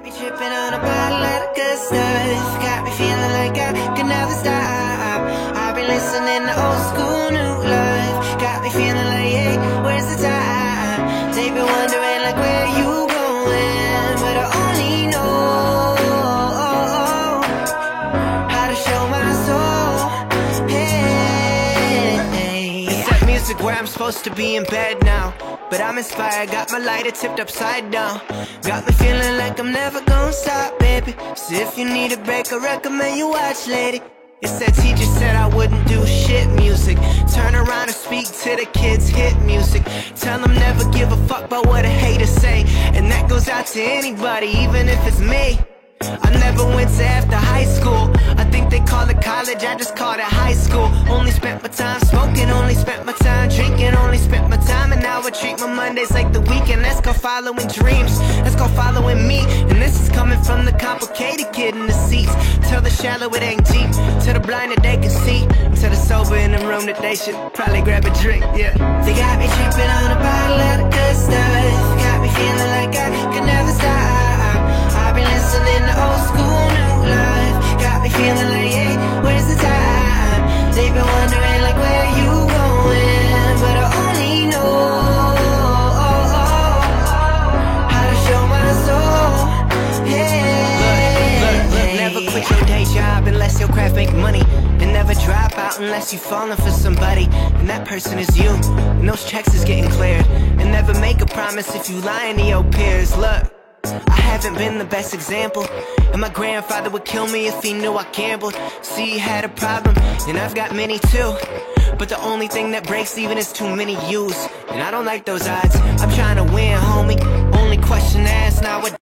Me tripping on a bottle of the good stuff. Got me feeling like I could never stop. I've been listening to old school, new love. Got me feeling like, hey, where's the time? They've been wondering like, where you going? But I only know how to show my soul. Hey, it's that music where I'm supposed to be in bed now, but I'm inspired, got my lighter tipped upside down. Got me feeling like I'm never gonna stop, baby. So if you need a break, I recommend you watch Lady. It's that teacher said I wouldn't do shit music. Turn around and speak to the kids, hit music. Tell them never give a fuck about what a hater say. And that goes out to anybody, even if it's me. I never went to after high school. I think they call it college, I just called it high school. Only spent my time smoking, only spent my time drinking, only spent my time, and now I treat my Mondays like the weekend. Let's go following dreams, let's go following me. And this is coming from the complicated kid in the seats. Tell the shallow it ain't deep, to the blind that they can see, to the sober in the room that they should probably grab a drink, yeah. They got me tripping on a bottle of the good stuff. Got me feeling like I could never stop. I've been listening to old school, new life. Got me feeling like, hey, where's the time? They've been wondering like, where you going? But I only know how to show my soul. Hey, look, never quit your day job unless your craft make money. And never drop out unless you falling for somebody, and that person is you. And those checks is getting cleared. And never make a promise if you lying to your peers. Look, I haven't been the best example, and my grandfather would kill me if he knew I gambled. See, he had a problem, and I've got many too. But the only thing that breaks even is too many U's, and I don't like those odds. I'm trying to win, homie. Only question asked now, what